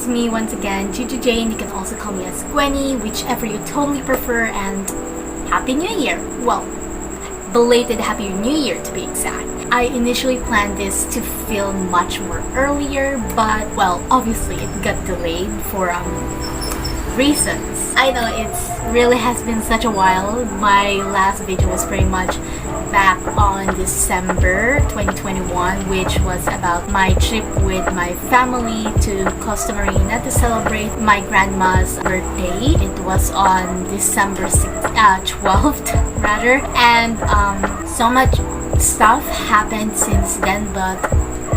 is me once again, Juju Jane. You can also call me as Gwenie, whichever you totally prefer, and Happy New Year! Well, belated Happy New Year to be exact. I initially planned this to film much more earlier, but well, obviously it got delayed for reasons. I know it's really has been such a while. My last video was pretty much back on December 2021, which was about my trip with my family to Costa Marina to celebrate my grandma's birthday. It was on December 12th rather, and so much stuff happened since then, but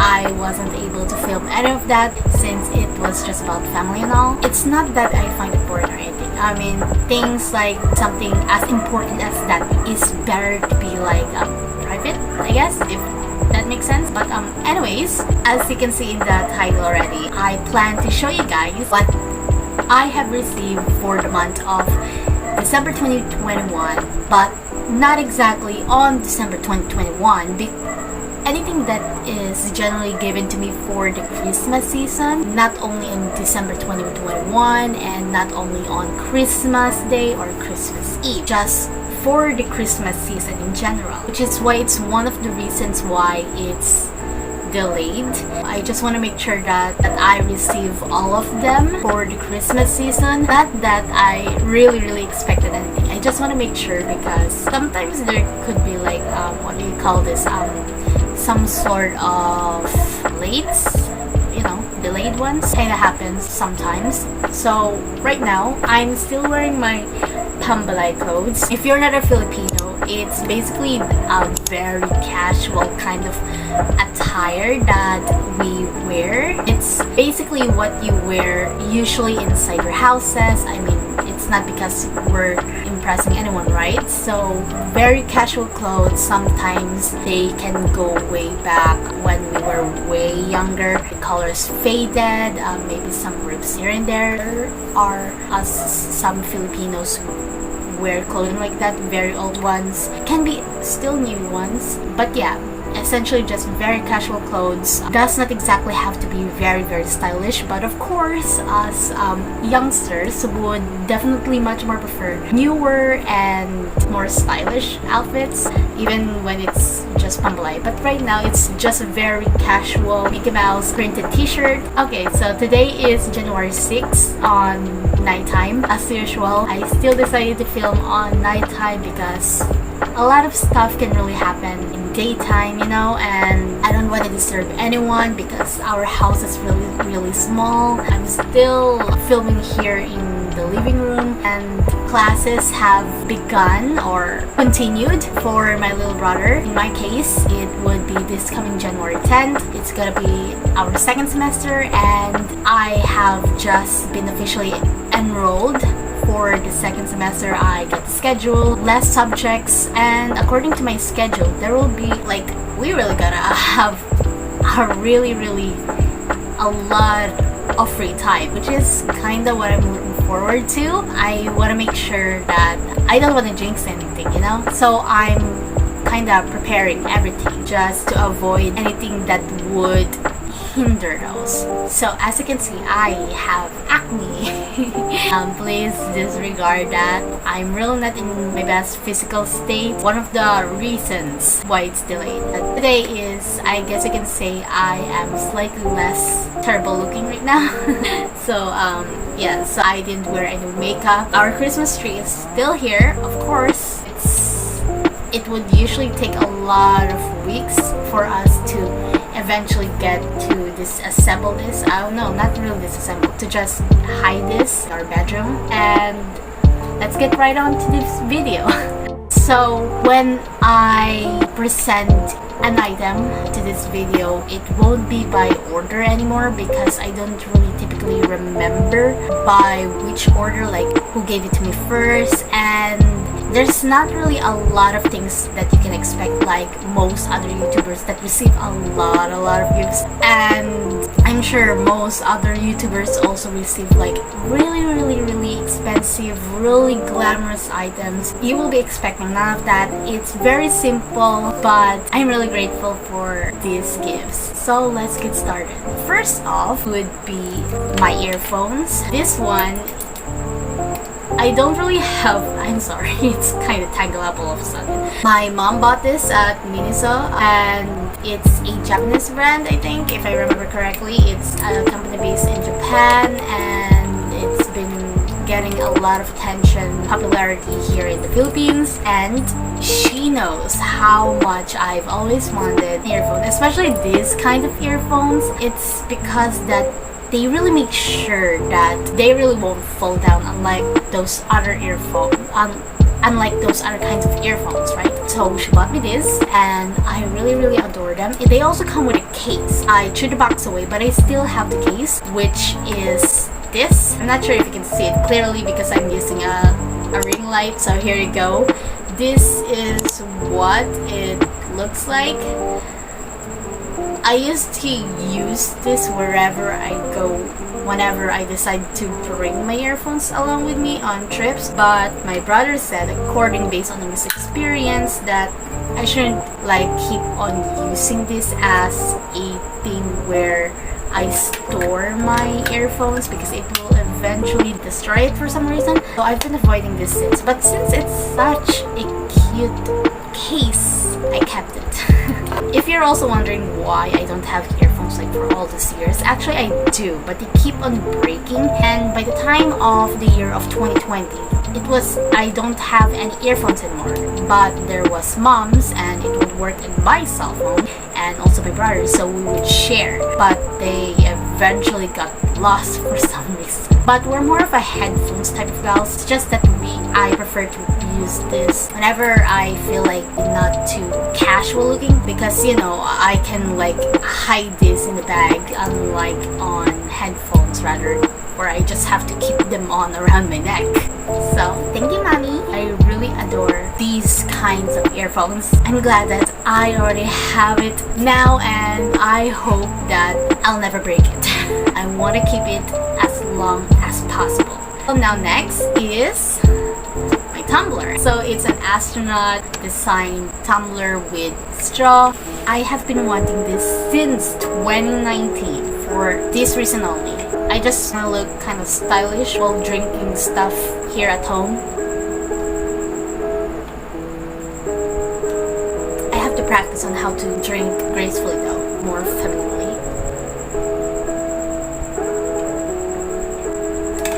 I wasn't able to film any of that since it was just about family and all. It's not that I find it boring or anything. I mean, things like something as important as that is better to be like private, I guess, if that makes sense. But anyways, as you can see in the title already, I plan to show you guys what I have received for the month of December 2021, but not exactly on December 2021. Anything that is generally given to me for the Christmas season, not only in December 2021 and not only on Christmas Day or Christmas Eve, just for the Christmas season in general, which is why it's one of the reasons why it's delayed. I just want to make sure that I receive all of them for the Christmas season. Not that I really expected anything. I just want to make sure because sometimes there could be like what do you call this, some sort of lates, you know, delayed ones. Kinda happens sometimes. So right now I'm still wearing my tumbler clothes. If you're not a Filipino, it's basically a very casual kind of attire that we wear. It's basically what you wear usually inside your houses. I mean, it's not because we're impressing anyone, right? So very casual clothes. Sometimes they can go way back when we were way younger. The colors faded, maybe some rips here and there. There are some Filipinos who wear clothing like that, very old ones, can be still new ones, but yeah, essentially just very casual clothes. Does not exactly have to be very stylish, but of course us youngsters would definitely much more prefer newer and more stylish outfits, even when it's just pambalay. But right now it's just a very casual Mickey Mouse printed t-shirt. Okay, so today is January 6th on nighttime. As usual, I still decided to film on nighttime because a lot of stuff can really happen in daytime, you know, and I don't want to disturb anyone because our house is really small. I'm still filming here in the living room, and classes have begun or continued for my little brother. In my case, it would be this coming January 10th. It's gonna be our second semester, and I have just been officially enrolled for the second semester. I got the schedule, less subjects, and according to my schedule, there will be like, we really gotta have a lot of free time, which is kinda what I'm looking forward to. I want to make sure that I don't want to jinx anything, you know? So I'm kinda preparing everything just to avoid anything that would hinder those. So as you can see, I have acne. Please disregard that. I'm really not in my best physical state. One of the reasons why it's delayed. Today is, I guess you can say, I am slightly less terrible looking right now. So yeah, so I didn't wear any makeup. Our Christmas tree is still here, of course. It would usually take a lot of weeks for us to eventually get to disassemble this. I don't know, not really disassemble, to just hide this in our bedroom. And let's get right on to this video. So when I present an item to this video, it won't be by order anymore because I don't really typically remember by which order, like who gave it to me first, and there's not really a lot of things that you can expect like most other YouTubers that receive a lot of gifts. And I'm sure most other YouTubers also receive like really expensive, really glamorous items. You will be expecting none of that. It's very simple, but I'm really grateful for these gifts. So let's get started. First off would be my earphones. This one, I don't really have, I'm sorry, it's kind of tangled up all of a sudden. My mom bought this at Miniso, and it's a Japanese brand, I think, if I remember correctly. It's a company based in Japan, and it's been getting a lot of attention, popularity here in the Philippines, and she knows how much I've always wanted earphones, especially this kind of earphones. It's because that they really make sure that they really won't fall down, unlike those other earphones, unlike those other kinds of earphones, right? So she bought me this, and I really adore them. They also come with a case. I threw the box away, but I still have the case, which is this. I'm not sure if you can see it clearly because I'm using a ring light. So here you go. This is what it looks like. I used to use this wherever I go, whenever I decide to bring my earphones along with me on trips, but my brother said, based on his experience, that I shouldn't keep on using this as a thing where I store my earphones because it will eventually destroy it for some reason. So I've been avoiding this since, but since it's such a cute case, I kept it. If you're also wondering why I don't have earphones for all these years, actually I do, but they keep on breaking, and by the time of the year of 2020, I don't have any earphones anymore, but there was mom's, and it would work in my cell phone and also my brother's, so we would share, but they eventually got lost for some reason. But we're more of a headphones type of gals. It's just that I prefer to use this whenever I feel like not too casual looking, because I can hide this in the bag, unlike on headphones rather, where I just have to keep them on around my neck. So thank you, mommy. I really adore these kinds of earphones. I'm glad that I already have it now, and I hope that I'll never break it. I want to keep it as long as possible. So now next is my tumbler. So it's an astronaut designed tumbler with straw. I have been wanting this since 2019 for this reason only. I just want to look kind of stylish while drinking stuff here at home. I have to practice on how to drink gracefully though, more femininely.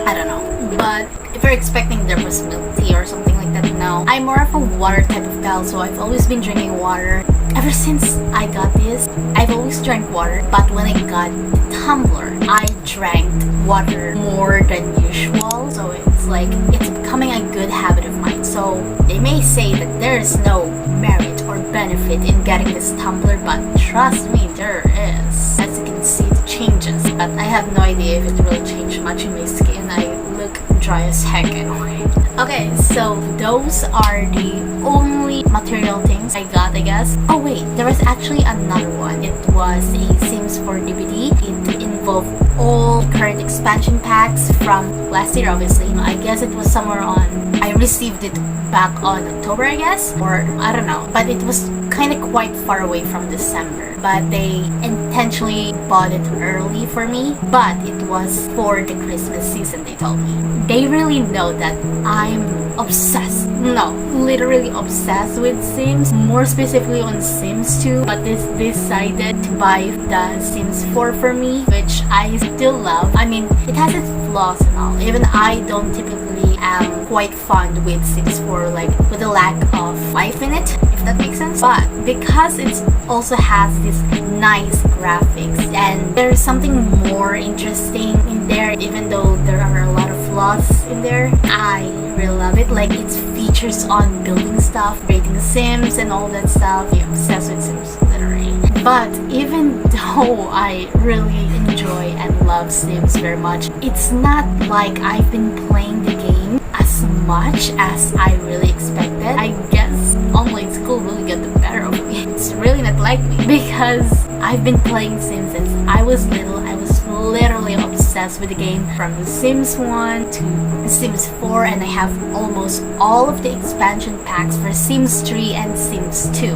I don't know, but if you're expecting there was milk tea or something like that, no. I'm more of a water type of gal, so I've always been drinking water. Ever since I got this, I've always drank water, but when I got the tumbler, I drank water more than usual, so it's becoming a good habit of mine. So they may say that there is no merit or benefit in getting this tumbler, but trust me, there is. As you can see, it changes, but I have no idea if it really changed much in my skin. I look dry as heck anyway. Okay, so those are the only material things I got, I guess. Oh wait, there was actually another one. It was a Sims 4 DVD. It involved all current expansion packs from last year, obviously. I guess it was somewhere on, I received it back on October, I guess, or I don't know, but it was kind of quite far away from December, but they intentionally bought it early for me, but it was for the Christmas season, they told me. They really know that I'm obsessed, literally obsessed with Sims, more specifically on Sims 2, but they decided to buy the Sims 4 for me, which I still love. I mean, it has its flaws and all. Even I don't typically am quite fond with Sims 4, with a lack of life in it, if that makes sense. But because it also has this nice graphics, and there's something more interesting in there, even though there are a lot of flaws in there, I really love it. Its features on building stuff, rating Sims and all that stuff. I'm obsessed with Sims, literally. But even though I really enjoy and love Sims very much, it's not like I've been playing the game as much as I really expected. I guess online school really got the better of me. It's really not like me, because I've been playing Sims since I was little. I was literally obsessed with the game, from Sims 1 to Sims 4, and I have almost all of the expansion packs for Sims 3 and Sims 2.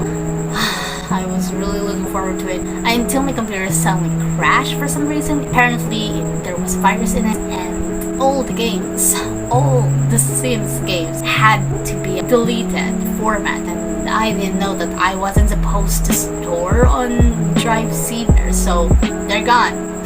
I was really looking forward to it until my computer suddenly crashed for some reason. Apparently there was a virus in it, and all the Sims games had to be deleted, formatted. I didn't know that I wasn't supposed to store on Drive C, so they're gone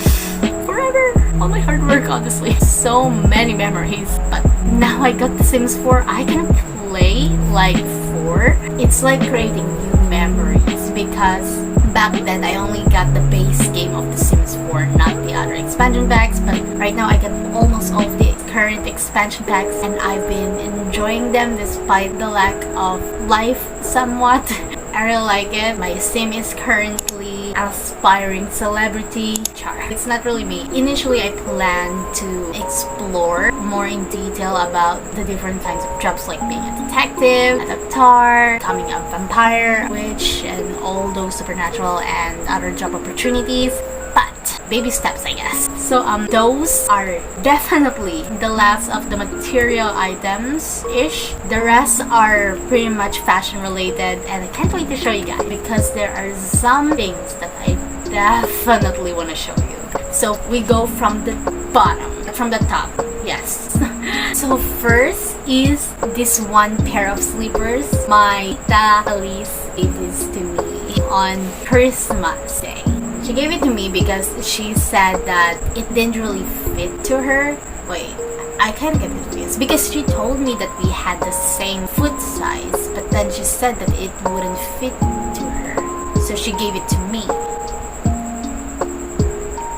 forever. All my hard work, honestly. So many memories. But now I got The Sims 4, I can play like 4. It's like creating new memories, because back then I only got the base game of The Sims 4, not the other expansion packs. But right now I get almost all of the current expansion packs, and I've been enjoying them despite the lack of life somewhat. I really like it. My sim is currently aspiring celebrity. Char. It's not really me. Initially, I planned to explore more in detail about the different kinds of jobs, like being a detective, a doctor, becoming a vampire, witch, and all those supernatural and other job opportunities. But baby steps, I guess. So those are definitely the last of the material items-ish. The rest are pretty much fashion related, and I can't wait to show you guys because there are some things that I definitely want to show you. So we go from the top, yes. So first is this one pair of slippers. My tita Alice gave this to me on Christmas Day. She gave it to me because she said that it didn't really fit to her. Wait, I kind of get confused because she told me that we had the same foot size, but then she said that it wouldn't fit to her, so she gave it to me.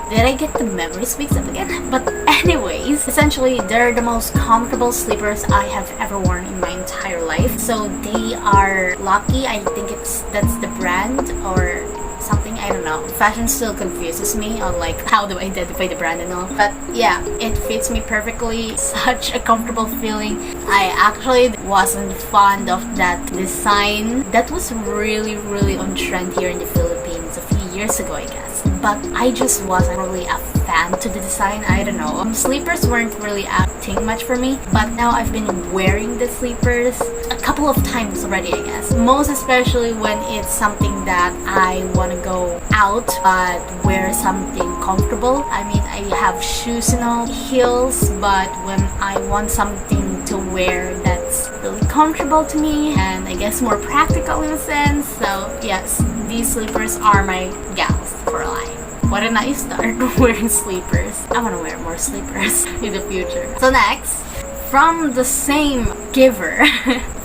Did I get the memories mixed up again? But anyways, essentially they're the most comfortable slippers I have ever worn in my entire life. So they are Lucky, I think that's the brand or something, I don't know. Fashion still confuses me on like how do I identify the brand and all. But yeah, it fits me perfectly. Such a comfortable feeling. I actually wasn't fond of that design. That was really on trend here in the Philippines a few years ago, I guess. But I just wasn't really a fan to the design. I don't know. Sleepers weren't really acting much for me. But now I've been wearing the sleepers a couple of times already, I guess. Most especially when it's something that I want to go out but wear something comfortable. I mean, I have shoes and all, heels, but when I want something to wear that's really comfortable to me and I guess more practical in a sense. So yes, these sleepers are my gals for life. What a nice start wearing sleepers. I want to wear more sleepers in the future. So next, from the same giver,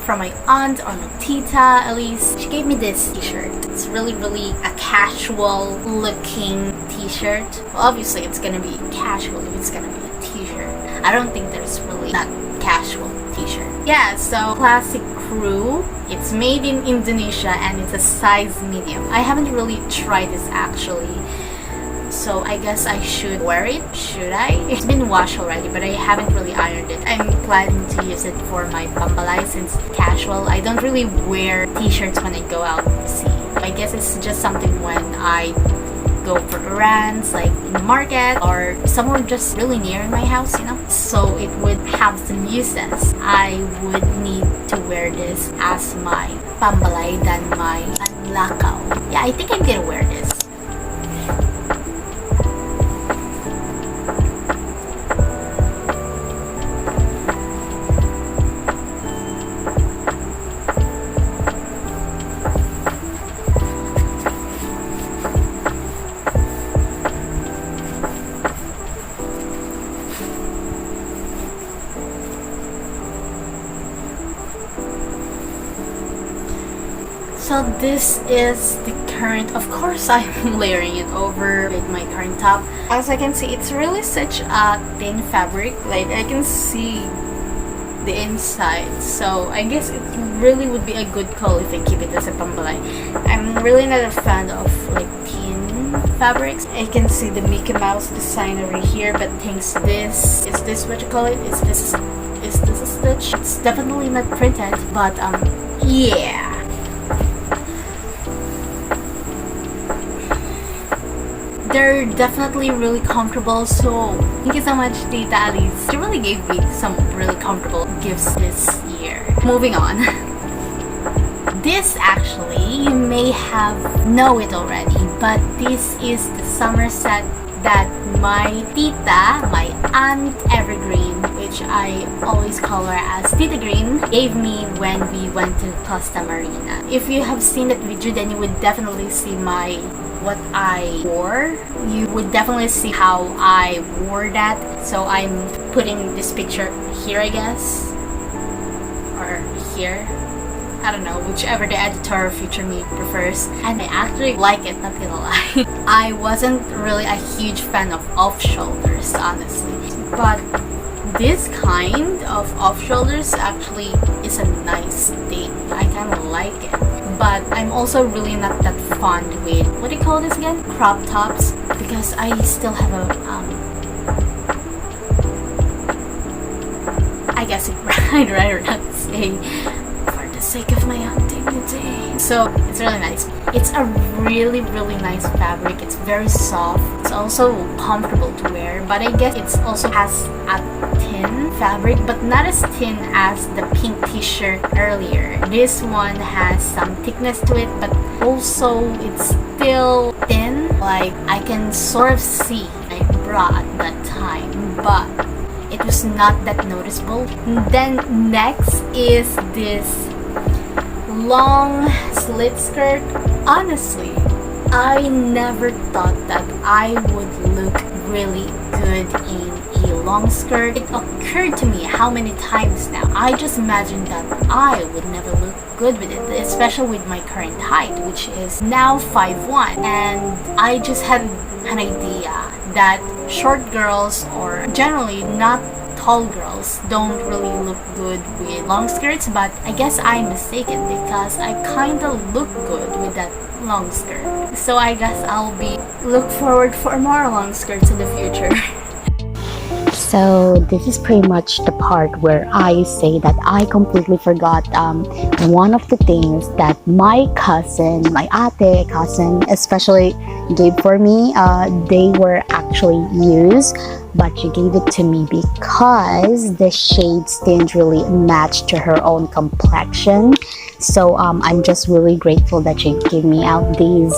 from my aunt or my tita Elise, she gave me this t-shirt. It's really a casual looking t-shirt. Well, obviously it's gonna be casual if it's gonna be a t-shirt. I don't think there's really that casual t-shirt. Yeah, so classic crew. It's made in Indonesia and it's a size medium. I haven't really tried this actually, so I guess I should wear it. Should I? It's been washed already, but I haven't really ironed it. I'm planning to use it for my pambalay since casual. I don't really wear t-shirts when I go out to sea. I guess it's just something when I go for errands, like in the market or somewhere just really near in my house, you know? So it would have some uses. I would need to wear this as my pambalay than my panlakaw. Yeah, I think I'm gonna wear this. So this is the current, of course I'm layering it over with my current top. As I can see, it's really such a thin fabric, like I can see the inside. So I guess it really would be a good call if I keep it as a pambalay. I'm really not a fan of like thin fabrics. I can see the Mickey Mouse design over here, but thanks to this, is this what you call it? Is this a stitch? It's definitely not printed, but yeah. They're definitely really comfortable, so thank you so much, Tita Alice. She really gave me some really comfortable gifts this year. Moving on. This actually, you may have know it already, but this is the summer set that my tita, my aunt Evergreen, which I always call her as Tita Green, gave me when we went to Costa Marina. If you have seen that video, then you would definitely see what I wore. You would definitely see how I wore that. So I'm putting this picture here, I guess, or here. I don't know, whichever the editor future me prefers. And I actually like it, not gonna lie. I wasn't really a huge fan of off-shoulders, honestly. But this kind of off-shoulders actually is a nice thing. I kind of like it. But I'm also really not that fond with, what do you call this again? Crop tops. Because I still have a, I guess I'd rather not say, the sake of my own dignity. So it's really nice. It's a really nice fabric. It's very soft. It's also comfortable to wear, but I guess it also has a thin fabric, but not as thin as the pink t-shirt earlier. This one has some thickness to it, but also it's still thin. Like I can sort of see my bra at that time, but it was not that noticeable. Then next is this long slit skirt. Honestly, I never thought that I would look really good in a long skirt. It occurred to me how many times now I just imagined that I would never look good with it, especially with my current height, which is now 5'1", and I just had an idea that short girls, or generally not tall girls, don't really look good with long skirts, but I guess I'm mistaken because I kinda look good with that long skirt. So I guess I'll look forward for more long skirts in the future. So this is pretty much the part where I say that I completely forgot one of the things that my cousin especially gave for me. They were actually used, but she gave it to me because the shades didn't really match to her own complexion. So I'm just really grateful that she gave me out these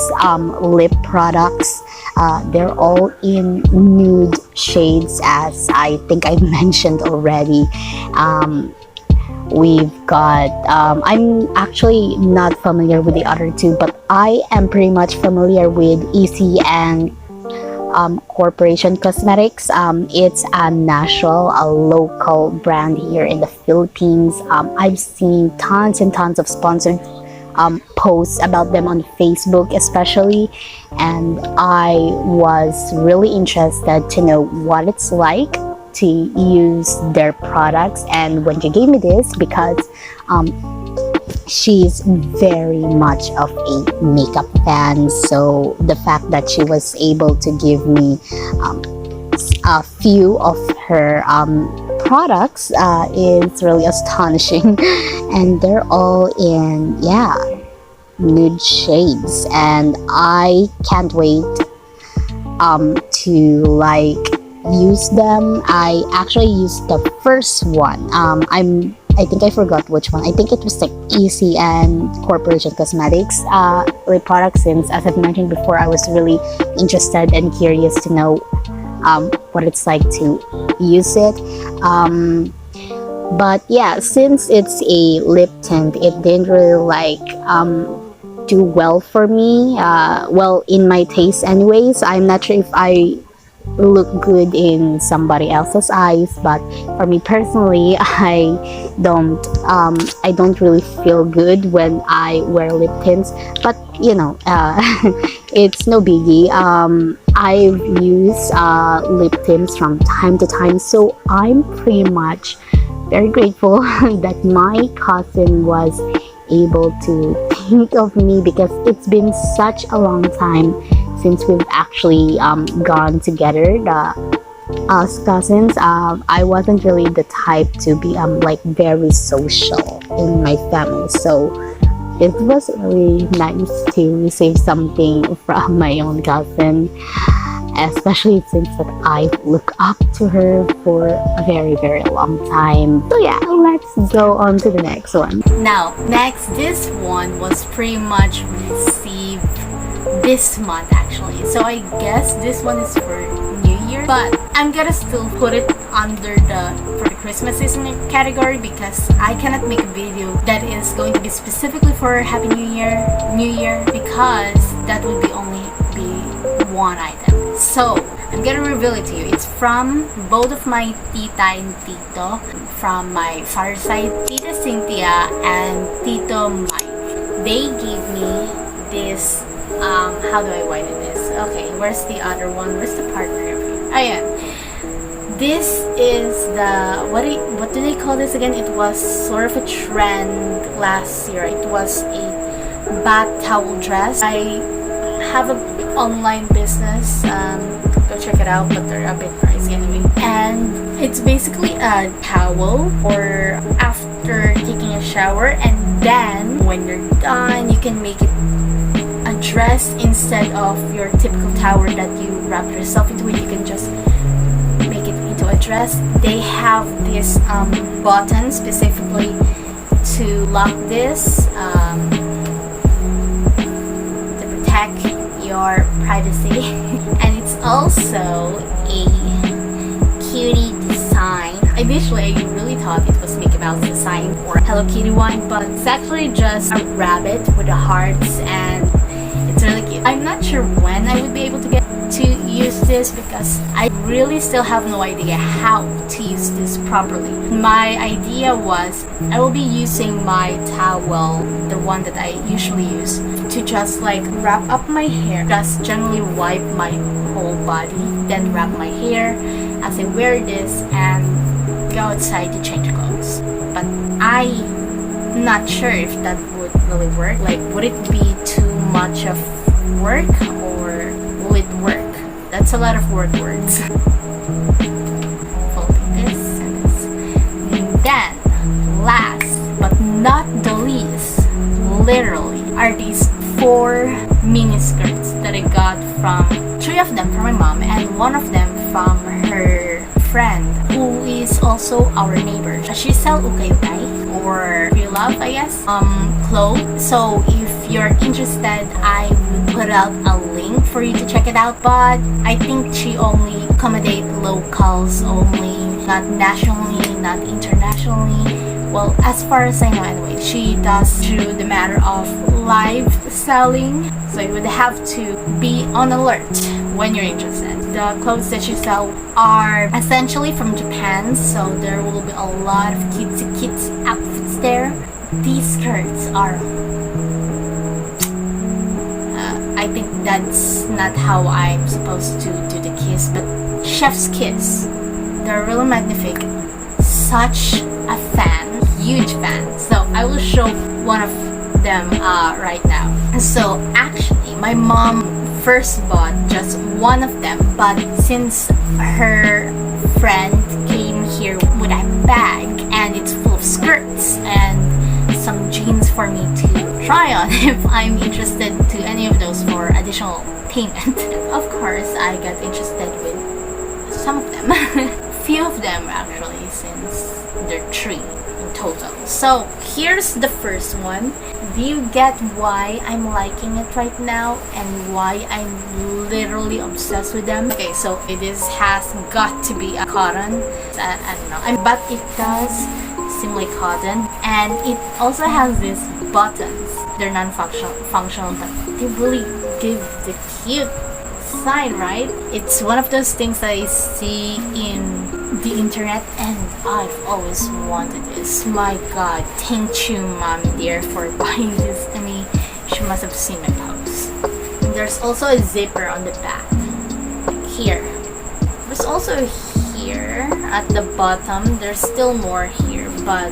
lip products. They're all in nude shades, as I think I mentioned already. We've got, I'm actually not familiar with the other two, but I am pretty much familiar with EC and Corporation Cosmetics. It's a local brand here in the Philippines. I've seen tons and tons of sponsored posts about them on Facebook especially, and I was really interested to know what it's like to use their products. And when she gave me this, because she's very much of a makeup fan, so the fact that she was able to give me a few of her products is really astonishing. And they're all in nude shades, and I can't wait to use them. I actually used the first one. I think I forgot which one. I think it was like EC and Corporation Cosmetics lip products, since as I've mentioned before, I was really interested and curious to know what it's like to use it. But yeah, since it's a lip tint, it didn't really do well for me. Well, in my taste anyways. I'm not sure if I look good in somebody else's eyes, but for me personally, I don't really feel good when I wear lip tints. But you know, it's no biggie. I've used lip tints from time to time, so I'm pretty much very grateful that my cousin was able to think of me, because it's been such a long time since we've actually gone together, us cousins. I wasn't really the type to be very social in my family, so it was really nice to receive something from my own cousin. especially since that I look up to her for a very, very long time. So yeah, let's go on to the next one. Now, next, this one was pretty much received this month actually. So I guess this one is for New Year, but I'm gonna still put it under for the Christmas season category because I cannot make a video that is going to be specifically for Happy New Year because that would be only be one item. So I'm gonna reveal it to you. It's from both of my tita and tito, from my father's side, Tita Cynthia and Tito Mike. They gave me this, how do I widen this? Okay, where's the other one? Where's the partner of it? Oh yeah. This is the, what do they call this again? It was sort of a trend last year. It was a bath towel dress. I have an online business, go check it out, but they're a bit pricey anyway. And it's basically a towel for after taking a shower, and then when you're done, you can make it a dress instead of your typical towel that you wrap yourself into it. You can just make it into a dress. They have this button specifically to lock this, to protect your privacy. And it's also a cutie design. Initially, I really thought it was Mickey Mouse design or Hello Kitty one, but it's actually just a rabbit with the hearts, and it's really cute. I'm not sure when I would be able to get to use this because I really still have no idea how to use this properly. My idea was I will be using my towel, the one that I usually use, to just like wrap up my hair, just generally wipe my whole body, then wrap my hair as I wear this and go outside to change clothes. But I'm not sure if that would really work. Like, would it be too much of work or will it work? That's a lot of words. Folding this and this. And then, last but not the least, literally, are these 4 mini skirts that I got from 3 of them from my mom and 1 of them from her friend who is also our neighbor. She sells 𝒂𝒏𝒆 or free love, I guess, clothes. So if you're interested, I will put out a link for you to check it out. But I think she only accommodate locals only, not nationally, not internationally. Well, as far as I know anyway, she does through the matter of live selling. So you would have to be on alert when you're interested. The clothes that she sells are essentially from Japan, so there will be a lot of cutesy kids outfits there. These skirts are, I think that's not how I'm supposed to do the kiss, but chef's kiss. They're really magnific. Such a fan, huge fan. So I will show one of them right now. So actually, my mom first bought just one of them, but since her friend came here with a bag and it's full of skirts and some jeans for me to try on if I'm interested to any of those for additional payment. Of course, I got interested with some of them. Few of them actually, since there are 3 in total. So here's the first one. Do you get why I'm liking it right now and why I'm literally obsessed with them? Okay, so has got to be a cotton. I don't know, but it does seem like cotton, and it also has these buttons. They're non-functional, but they really give the cute side, right? It's one of those things that I see in the internet and I've always wanted this. My god, thank you mommy dear for buying this to me. She must have seen my post. And there's also a zipper on the back, like here. There's also here at the bottom. There's still more here, but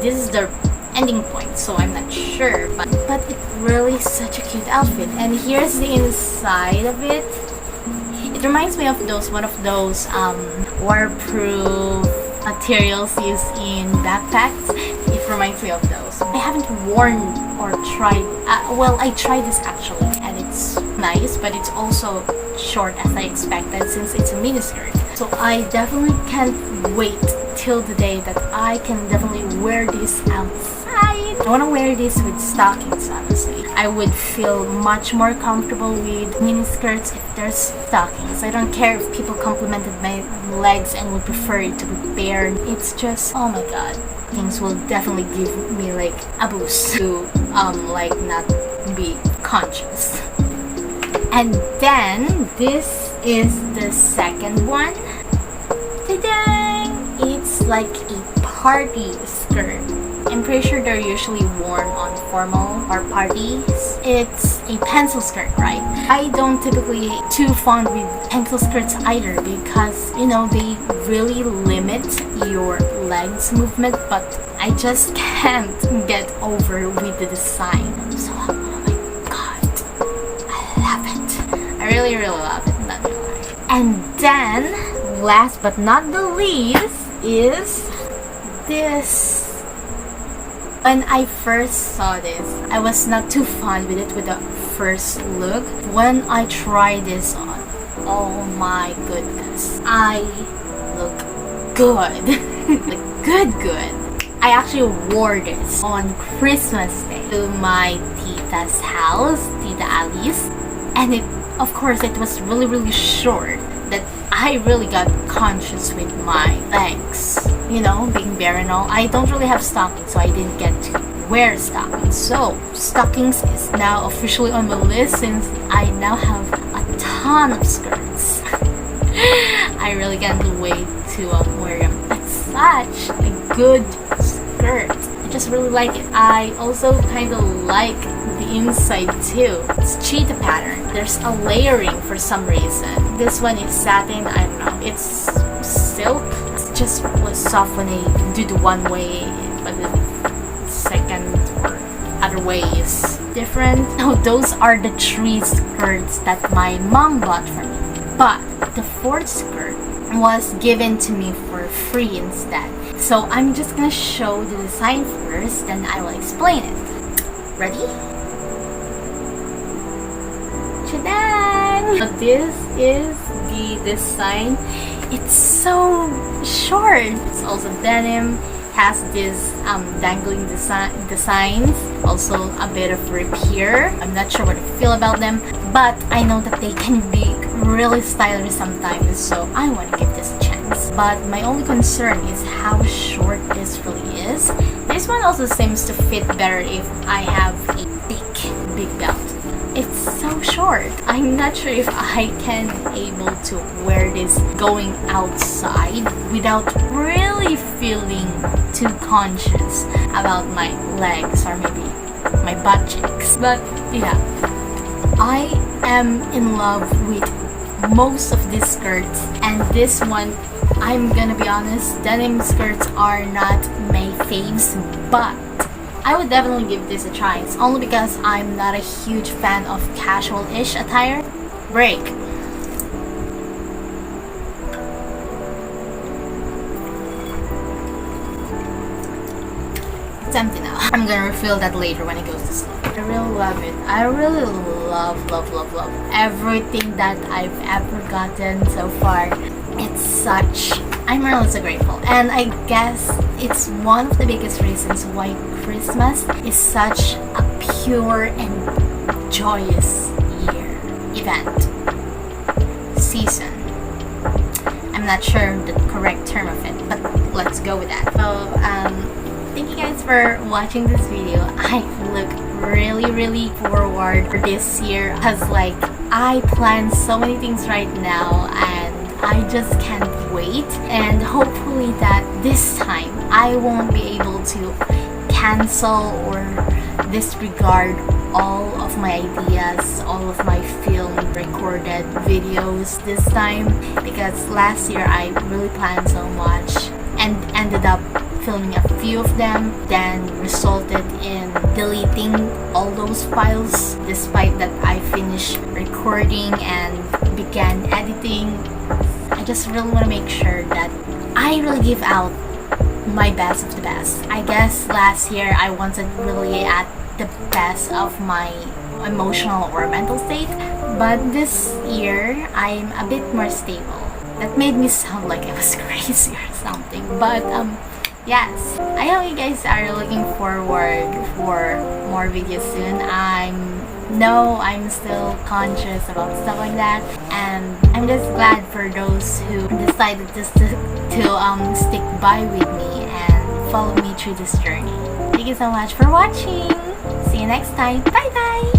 this is the ending point, so I'm not sure, but it really is such a cute outfit. And here's the inside of it. It reminds me of one of those waterproof materials used in backpacks. It reminds me of those. I haven't worn or tried, well, I tried this actually, and it's it's nice, but it's also short as I expected since it's a mini skirt. So I definitely can't wait till the day that I can definitely wear this outside. I want to wear this with stockings, honestly. I would feel much more comfortable with mini skirts if there's stockings. I don't care if people complimented my legs and would prefer it to be bare. It's just, oh my god. Things will definitely give me like a boost to like not be conscious. And then this is the second one. Ta-da! It's like a party skirt. I'm pretty sure they're usually worn on formal or parties. It's a pencil skirt, right? I don't typically too fond with pencil skirts either because, you know, they really limit your legs movement, but I just can't get over with the design. So, oh my god, I love it. I really love it, not gonna lie. And then, last but not the least, is this. When I first saw this, I was not too fond with it with the first look. When I tried this on, oh my goodness, I look good. Like good. I actually wore this on Christmas Day to my tita's house, Tita Alice, and it, of course, it was really short that I really got conscious with my legs. You know, being bare and all. I don't really have stockings, so I didn't get to wear stockings. So, stockings is now officially on my list since I now have a ton of skirts. I really can't wait to wear them. It's such a good skirt. I just really like it. I also kind of like the inside too. It's cheetah pattern. There's a layering for some reason. This one is satin. I don't know. It's silk. It's just was soft when I do the one way, but the second or other way is different. Now those are the 3 skirts that my mom bought for me. But the 4th skirt was given to me for free instead. So I'm just gonna show the design first, then I will explain it. Ready? Ta-da! So this is the design. It's so short. It's also denim. Has this dangling designs. Also a bit of rip here. I'm not sure what I feel about them, but I know that they can be really stylish sometimes, so I want to give this a chance. But my only concern is how short this really is. This one also seems to fit better if I have a big belt. It's so short. I'm not sure if I can able to wear this going outside without really feeling too conscious about my legs or maybe my butt cheeks. But yeah, I am in love with most of these skirts, and this one, I'm gonna be honest, denim skirts are not my faves, but I would definitely give this a try. It's only because I'm not a huge fan of casual-ish attire. Break. It's empty now. I'm gonna refill that later when it goes to sleep. I really love it. I really love everything that I've ever gotten so far. It's such... I'm really so grateful, and I guess it's one of the biggest reasons why Christmas is such a pure and joyous event, season. I'm not sure the correct term of it, but let's go with that. So, thank you guys for watching this video. I look really forward for this year because like I plan so many things right now and I just can't wait, and hopefully that this time I won't be able to cancel or disregard all of my ideas, all of my film recorded videos this time, because last year I really planned so much and ended up filming a few of them, then resulted in deleting all those files despite that I finished recording and began editing. I just really want to make sure that I really give out my best of the best. I guess last year I wasn't really at the best of my emotional or mental state. But this year, I'm a bit more stable. That made me sound like I was crazy or something. But yes, I hope you guys are looking forward for more videos soon. I'm still conscious about stuff like that, and I'm just glad for those who decided to stick by with me and follow me through this journey. Thank you so much for watching. See you next time. Bye bye.